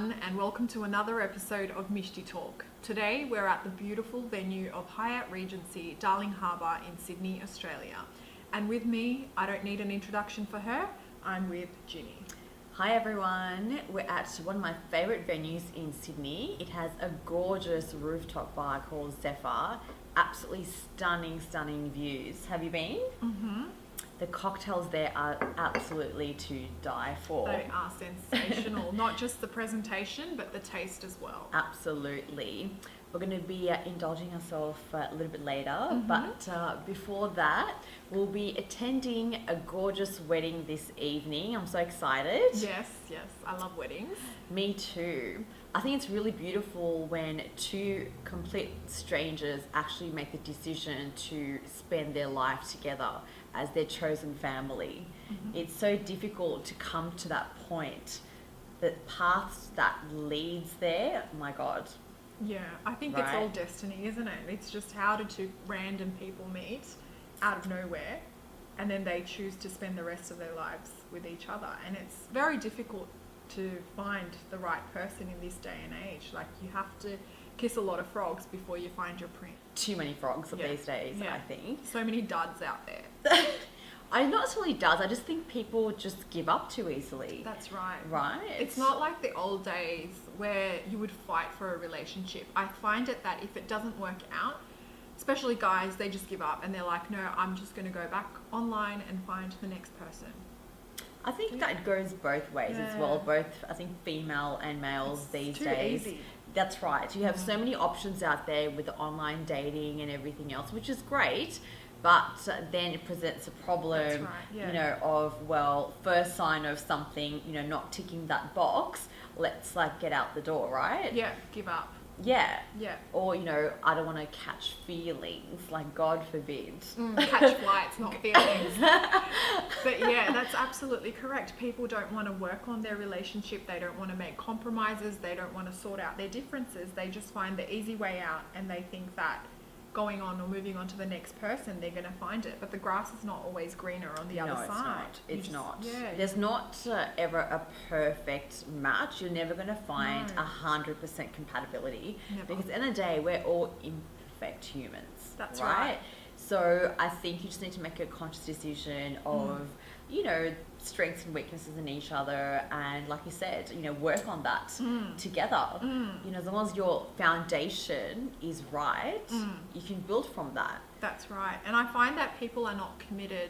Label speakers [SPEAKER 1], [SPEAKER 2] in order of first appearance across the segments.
[SPEAKER 1] everyone, and welcome to another episode of Mishti Talk. Today we're at the beautiful venue of Hyatt Regency, Darling Harbour in Sydney, Australia. And with me, I don't need an introduction for her, I'm with Ginny.
[SPEAKER 2] Hi everyone, we're at one of my favourite venues in Sydney. It has a gorgeous rooftop bar called Zephyr. Absolutely stunning views. Have you been?
[SPEAKER 1] Mm-hmm.
[SPEAKER 2] The cocktails there are absolutely to die for.
[SPEAKER 1] They are sensational. Not just the presentation, but the taste as well.
[SPEAKER 2] Absolutely. We're going to be indulging ourselves a little bit later,
[SPEAKER 1] Mm-hmm.
[SPEAKER 2] but before that, we'll be attending a gorgeous wedding this evening. I'm so excited.
[SPEAKER 1] Yes, I love weddings.
[SPEAKER 2] Me too. I think it's really beautiful when two complete strangers actually make the decision to spend their life together as their chosen family.
[SPEAKER 1] Mm-hmm.
[SPEAKER 2] It's so difficult to come to that point. The paths that leads there, oh my God.
[SPEAKER 1] Yeah, I think it's all destiny, isn't it? It's just how do two random people meet out of nowhere and then they choose to spend the rest of their lives with each other. And it's very difficult to find the right person in this day and age. Like, you have to kiss a lot of frogs before you find your prince.
[SPEAKER 2] Too many frogs these days, I think.
[SPEAKER 1] So many duds out there.
[SPEAKER 2] Not necessarily does. I just think people just give up too easily.
[SPEAKER 1] That's right.
[SPEAKER 2] Right?
[SPEAKER 1] It's not like the old days where you would fight for a relationship. I find it that if it doesn't work out, especially guys, they just give up and they're like, no, I'm just going to go back online and find the next person.
[SPEAKER 2] I think that goes both ways as well. Both, I think, female and males these days.
[SPEAKER 1] Easy.
[SPEAKER 2] That's right. You have so many options out there with the online dating and everything else, which is great. But then it presents a problem, of, well, first sign of something, not ticking that box, let's get out the door, right?
[SPEAKER 1] Yeah, give up.
[SPEAKER 2] Yeah.
[SPEAKER 1] Yeah.
[SPEAKER 2] Or, I don't want to catch feelings, God forbid.
[SPEAKER 1] Catch flights, not feelings. But yeah, that's absolutely correct. People don't want to work on their relationship. They don't want to make compromises. They don't want to sort out their differences. They just find the easy way out and they think that going on or moving on to the next person, they're going to find it. But the grass is not always greener on the other side.
[SPEAKER 2] It's not.
[SPEAKER 1] Yeah.
[SPEAKER 2] There's not ever a perfect match. You're never going to find 100% compatibility.
[SPEAKER 1] Never.
[SPEAKER 2] Because at the end of the day, we're all imperfect humans.
[SPEAKER 1] That's right.
[SPEAKER 2] So I think you just need to make a conscious decision of, strengths and weaknesses in each other. And like you said, work on that together. As long as your foundation is right, you can build from that.
[SPEAKER 1] That's right. And I find that people are not committed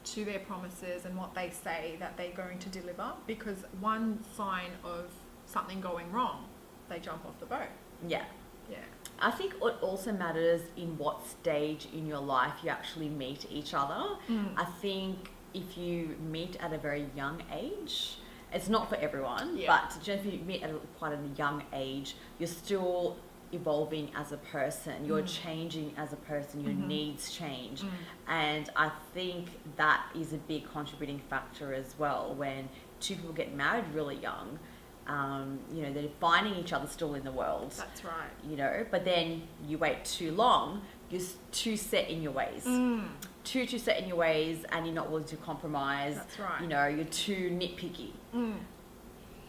[SPEAKER 1] to their promises and what they say that they're going to deliver, because one sign of something going wrong, they jump off the boat.
[SPEAKER 2] Yeah.
[SPEAKER 1] Yeah.
[SPEAKER 2] I think it also matters in what stage in your life you actually meet each other. I think if you meet at a very young age, it's not for everyone, but if you meet at quite a young age, you're still evolving as a person, you're changing as a person, your needs change. And I think that is a big contributing factor as well. When two people get married really young, they're finding each other still in the world.
[SPEAKER 1] That's right.
[SPEAKER 2] But then you wait too long, you're too set in your ways. Too set in your ways, and you're not willing to compromise.
[SPEAKER 1] That's right.
[SPEAKER 2] You're too nitpicky.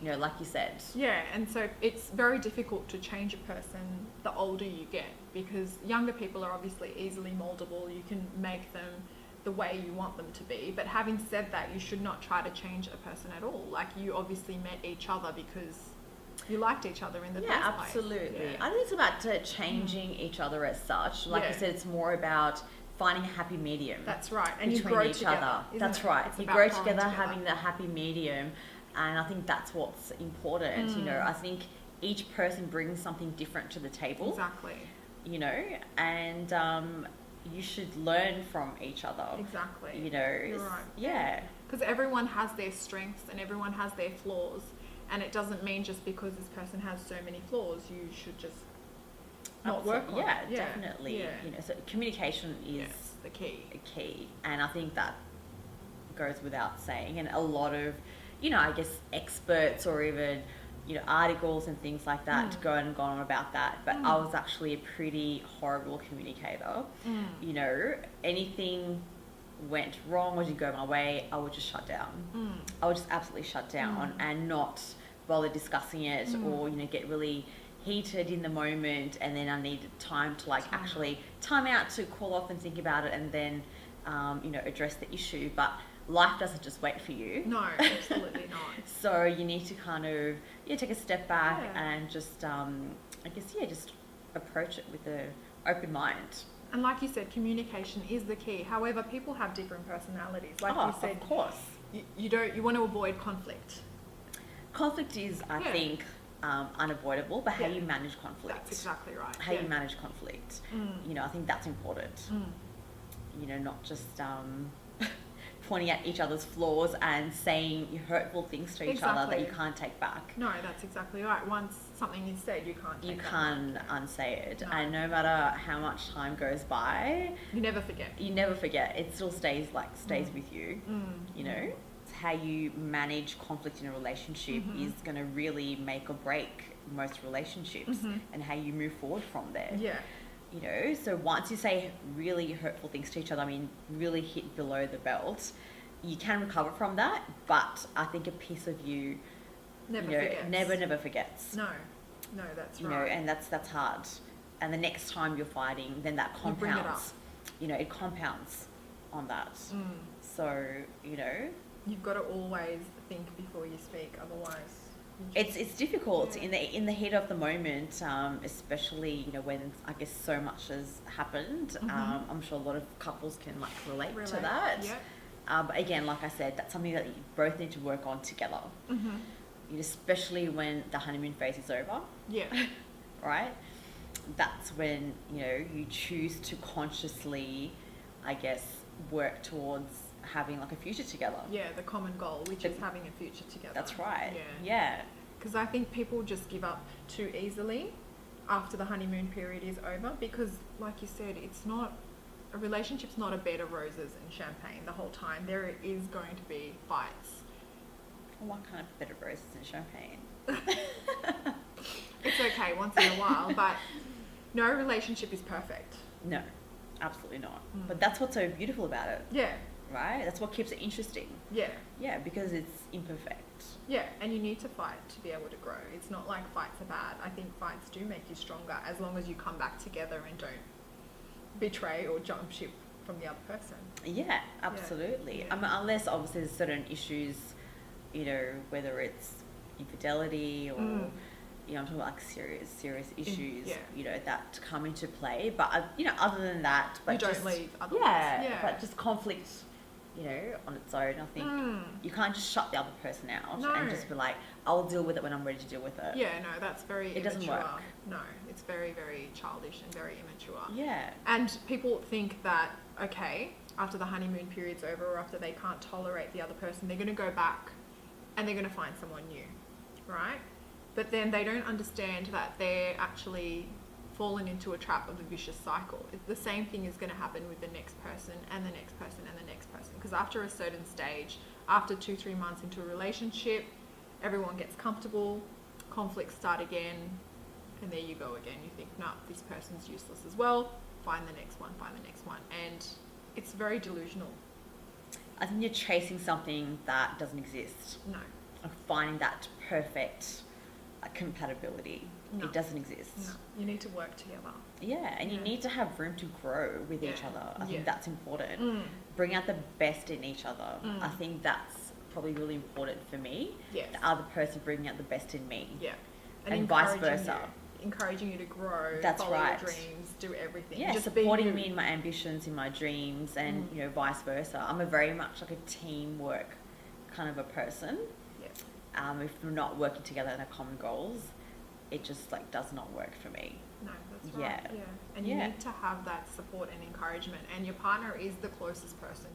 [SPEAKER 2] Like you said.
[SPEAKER 1] Yeah, and so it's very difficult to change a person the older you get, because younger people are obviously easily moldable. You can make them the way you want them to be. But having said that, you should not try to change a person at all. Like, you obviously met each other because you liked each other in the first place.
[SPEAKER 2] Absolutely.
[SPEAKER 1] Yeah.
[SPEAKER 2] I think it's about changing each other as such. Like you said, it's more about finding a happy medium.
[SPEAKER 1] That's right. And
[SPEAKER 2] between
[SPEAKER 1] you grow
[SPEAKER 2] each
[SPEAKER 1] together,
[SPEAKER 2] other. That's right.
[SPEAKER 1] It's
[SPEAKER 2] you
[SPEAKER 1] about
[SPEAKER 2] grow
[SPEAKER 1] growing
[SPEAKER 2] together, having that happy medium, and I think that's what's important. I think each person brings something different to the table.
[SPEAKER 1] Exactly.
[SPEAKER 2] And you should learn from each other.
[SPEAKER 1] Exactly.
[SPEAKER 2] You're
[SPEAKER 1] right.
[SPEAKER 2] Yeah.
[SPEAKER 1] Because everyone has their strengths and everyone has their flaws, and it doesn't mean just because this person has so many flaws, you should just not work on it.
[SPEAKER 2] Yeah, definitely.
[SPEAKER 1] Yeah.
[SPEAKER 2] So communication is
[SPEAKER 1] the key.
[SPEAKER 2] And I think that goes without saying. And a lot of, I guess, experts or even, articles and things like that go on about that. But I was actually a pretty horrible communicator. Anything went wrong or didn't go my way, I would just shut down. I would just absolutely shut down and not bother discussing it, or, get really heated in the moment, and then I need time to actually time out to cool off and think about it, and then, address the issue. But life doesn't just wait for you.
[SPEAKER 1] No, absolutely not.
[SPEAKER 2] So you need to kind of, take a step back and just, just approach it with an open mind.
[SPEAKER 1] And like you said, communication is the key. However, people have different personalities. Like you said,
[SPEAKER 2] of course.
[SPEAKER 1] You want to avoid conflict.
[SPEAKER 2] Conflict is, I think, unavoidable, but how you manage conflict.
[SPEAKER 1] That's exactly right.
[SPEAKER 2] How you manage conflict. I think that's important. Not just pointing at each other's flaws and saying hurtful things to each other that you can't take back.
[SPEAKER 1] No, that's exactly right. Once something is said, you can't take that back.
[SPEAKER 2] Unsay it. No. And no matter how much time goes by,
[SPEAKER 1] you never forget. It
[SPEAKER 2] still stays with you. It's how you manage conflict in a relationship is going to really make or break most relationships, and how you move forward from there.
[SPEAKER 1] Yeah.
[SPEAKER 2] So once you say really hurtful things to each other, really hit below the belt, you can recover from that, but I think a piece of you never forgets.
[SPEAKER 1] No, that's right.
[SPEAKER 2] And that's hard. And the next time you're fighting, then that compounds. It compounds on that. So,
[SPEAKER 1] you've got to always think before you speak, otherwise
[SPEAKER 2] it's difficult in the heat of the moment, especially when I guess so much has happened. I'm sure a lot of couples can relate to that. But again, like I said, that's something that you both need to work on together. Especially when the honeymoon phase is over. Right? That's when you choose to consciously, I guess, work towards having a future together.
[SPEAKER 1] The common goal, which is having a future together.
[SPEAKER 2] That's right. Because
[SPEAKER 1] I think people just give up too easily after the honeymoon period is over, because like you said, a relationship's not a bed of roses and champagne the whole time. There is going to be fights.
[SPEAKER 2] What kind of bed of roses and champagne?
[SPEAKER 1] It's okay once in a while, but no relationship is perfect.
[SPEAKER 2] No, absolutely not. But that's what's so beautiful about it. Right? That's what keeps it interesting. Yeah, because it's imperfect.
[SPEAKER 1] And you need to fight to be able to grow. It's not like fights are bad. I think fights do make you stronger, as long as you come back together and don't betray or jump ship from the other person. Yeah,
[SPEAKER 2] absolutely. Unless obviously there's certain issues, whether it's infidelity or I'm talking about serious issues, that come into play. But other than that, but
[SPEAKER 1] you don't leave otherwise.
[SPEAKER 2] But just conflict, on its own. I think you can't just shut the other person out and just be like, I'll deal with it when I'm ready to deal with it.
[SPEAKER 1] That's very immature.
[SPEAKER 2] It doesn't work.
[SPEAKER 1] No, it's very, very childish and very immature.
[SPEAKER 2] Yeah.
[SPEAKER 1] And people think that, okay, after the honeymoon period's over, or after they can't tolerate the other person, they're going to go back and they're going to find someone new, right? But then they don't understand that they're actually fallen into a trap of a vicious cycle. The same thing is going to happen with the next person and the next person and the next person. Because after a certain stage, after 2-3 months into a relationship, everyone gets comfortable, conflicts start again, and there you go again. You think, nah, this person's useless as well. Find the next one, and it's very delusional.
[SPEAKER 2] I think you're chasing something that doesn't exist.
[SPEAKER 1] No.
[SPEAKER 2] And finding that perfect compatibility. No. It doesn't exist.
[SPEAKER 1] No. You need to work together.
[SPEAKER 2] Yeah, and you need to have room to grow with each other. I think that's important. Bring out the best in each other. I think that's probably really important for me.
[SPEAKER 1] Yes.
[SPEAKER 2] The other person bringing out the best in me.
[SPEAKER 1] Yeah.
[SPEAKER 2] And vice versa.
[SPEAKER 1] Encouraging you to grow,
[SPEAKER 2] that's
[SPEAKER 1] follow
[SPEAKER 2] right.
[SPEAKER 1] your dreams, do everything.
[SPEAKER 2] Yeah, just supporting me in my ambitions, in my dreams, and vice versa. I'm a very much like a teamwork kind of a person. Yeah. If we're not working together on our common goals, it just does not work for me.
[SPEAKER 1] No, that's right. Yeah. And you need to have that support and encouragement, and your partner is the closest person.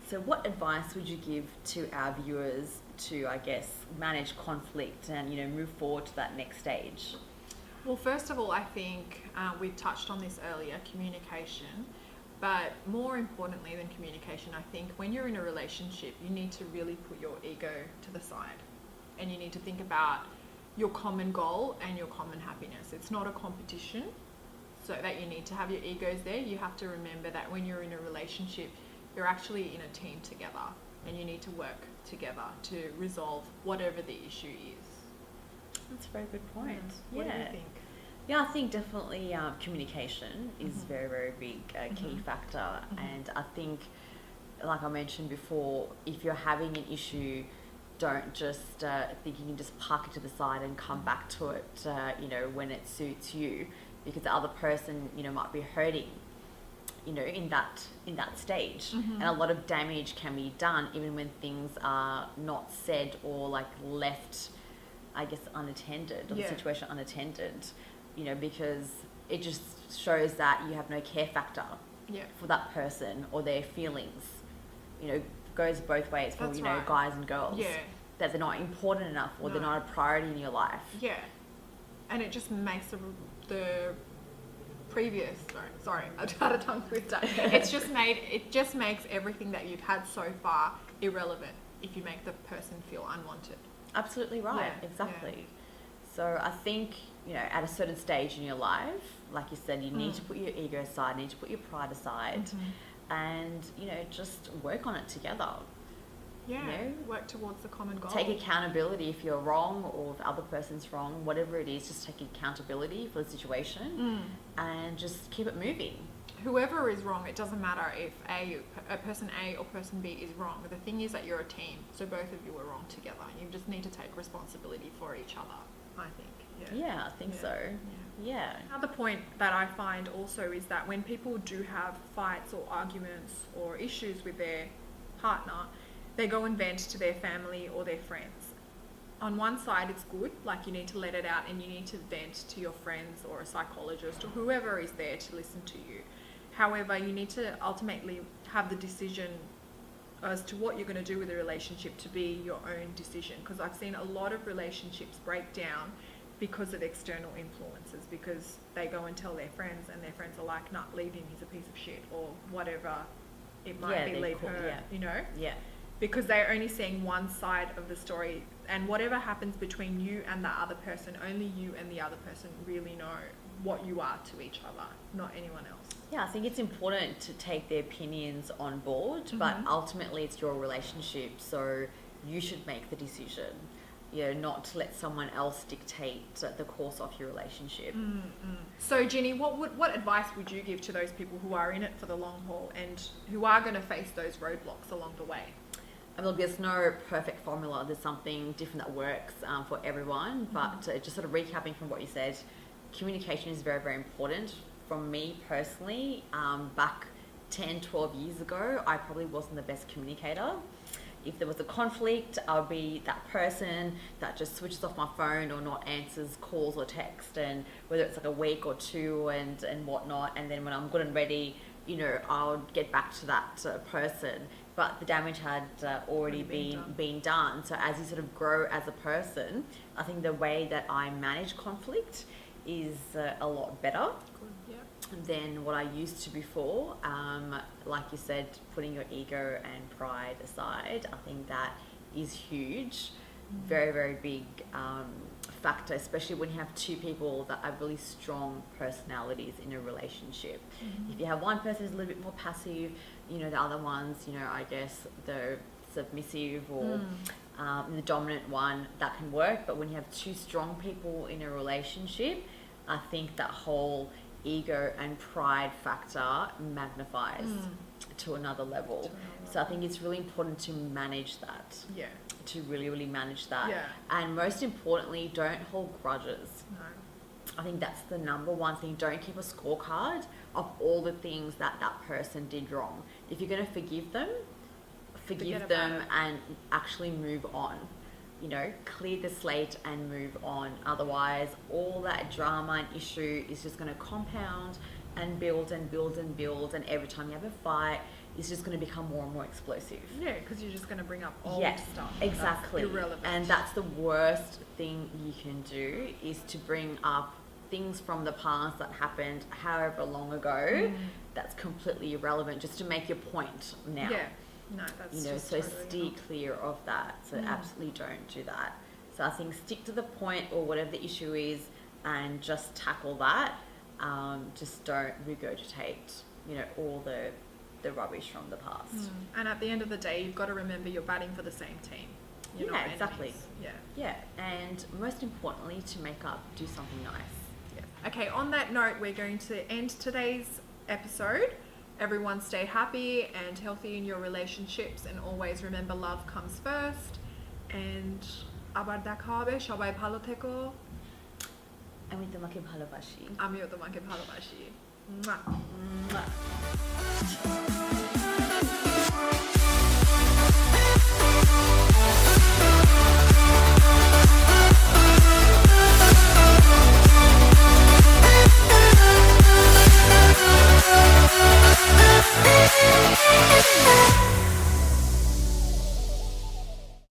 [SPEAKER 2] So what advice would you give to our viewers to, I guess, manage conflict and, move forward to that next stage?
[SPEAKER 1] Well, first of all, I think we've touched on this earlier, communication. But more importantly than communication, I think when you're in a relationship, you need to really put your ego to the side. And you need to think about your common goal and your common happiness. It's not a competition, so that you need to have your egos there. You have to remember that when you're in a relationship, you're actually in a team together, and you need to work together to resolve whatever the issue is.
[SPEAKER 2] That's a very good point.
[SPEAKER 1] What do you think?
[SPEAKER 2] Yeah, I think definitely communication is very, very big key factor. And I think, like I mentioned before, if you're having an issue, don't just think you can just park it to the side and come back to it, when it suits you, because the other person, might be hurting, in that stage. And a lot of damage can be done even when things are not said or like left, I guess, unattended, or the situation unattended, because it just shows that you have no care factor for that person or their feelings. Goes both ways for,
[SPEAKER 1] right.
[SPEAKER 2] guys and girls. That they're not important enough or they're not a priority in your life.
[SPEAKER 1] Yeah. And it just makes the previous, sorry, I've had a tongue twister. It just makes everything that you've had so far irrelevant if you make the person feel unwanted.
[SPEAKER 2] Absolutely right. Exactly. So I think, at a certain stage in your life, like you said, you need to put your ego aside, you need to put your pride aside, and, just work on it together.
[SPEAKER 1] Yeah, work towards the common goal.
[SPEAKER 2] Take accountability if you're wrong or if the other person's wrong, whatever it is, just take accountability for the situation and just keep it moving.
[SPEAKER 1] Whoever is wrong, it doesn't matter if a person A or person B is wrong. The thing is that you're a team, so both of you are wrong together. You just need to take responsibility for each other, I think.
[SPEAKER 2] Yeah, I think so. Yeah.
[SPEAKER 1] Another point that I find also is that when people do have fights or arguments or issues with their partner, they go and vent to their family or their friends. On one side, it's good, like you need to let it out and you need to vent to your friends or a psychologist or whoever is there to listen to you. However, you need to ultimately have the decision as to what you're going to do with the relationship to be your own decision, because I've seen a lot of relationships break down because of external influences, because they go and tell their friends and their friends are like, nah, leave him, he's a piece of shit, or whatever it might be, leave her, because they're only seeing one side of the story, and whatever happens between you and the other person, only you and the other person really know what you are to each other, not anyone else.
[SPEAKER 2] Yeah, I think it's important to take their opinions on board, but ultimately it's your relationship, so you should make the decision, not to let someone else dictate the course of your relationship.
[SPEAKER 1] So Jinnie, what advice would you give to those people who are in it for the long haul and who are going to face those roadblocks along the way?
[SPEAKER 2] Look, there's no perfect formula. There's something different that works for everyone. But just sort of recapping from what you said, communication is very, very important. From me personally, back 10, 12 years ago, I probably wasn't the best communicator. If there was a conflict, I'll be that person that just switches off my phone or not answers calls or text, and whether it's like a week or two and whatnot. And then when I'm good and ready, I'll get back to that person. But the damage had already been done. So as you sort of grow as a person, I think the way that I manage conflict is a lot better than what I used to before. Like you said, putting your ego and pride aside, I think that is huge. Very, very big factor, especially when you have two people that have really strong personalities in a relationship. If you have one person who's a little bit more passive, the other ones, I guess the submissive or the dominant one, that can work. But when you have two strong people in a relationship, I think that whole ego and pride factor magnifies to another level. So I think it's really important to manage that. To really, really manage that. And most importantly, don't hold grudges. I think that's the number one thing. Don't keep a scorecard of all the things that person did wrong. If you're going to forgive them and actually move on. Clear the slate and move on. Otherwise, all that drama and issue is just going to compound and build and build and build. And every time you have a fight, it's just going to become more and more explosive.
[SPEAKER 1] Yeah, because you're just going to bring up old stuff.
[SPEAKER 2] Exactly.
[SPEAKER 1] That's irrelevant.
[SPEAKER 2] And that's the worst thing you can do, is to bring up things from the past that happened however long ago. That's completely irrelevant, just to make your point now.
[SPEAKER 1] No, that's
[SPEAKER 2] so totally steer clear of that. So absolutely don't do that. So I think stick to the point or whatever the issue is and just tackle that. Just don't regurgitate, all the rubbish from the past.
[SPEAKER 1] And at the end of the day, you've got to remember you're batting for the same team. You're
[SPEAKER 2] Yeah,
[SPEAKER 1] not enemies.
[SPEAKER 2] exactly.
[SPEAKER 1] Yeah.
[SPEAKER 2] Yeah, and most importantly, to make up, do something nice.
[SPEAKER 1] Yeah. Okay, on that note, we're going to end today's episode. Everyone stay happy and healthy in your relationships, and always remember love comes first. And আবার দেখা হবে, সবাই ভালো থেকো।
[SPEAKER 2] আমি তোমাকে ভালোবাসি।
[SPEAKER 1] আমিও তোমাকে ভালোবাসি। Mwah.
[SPEAKER 2] Mwah.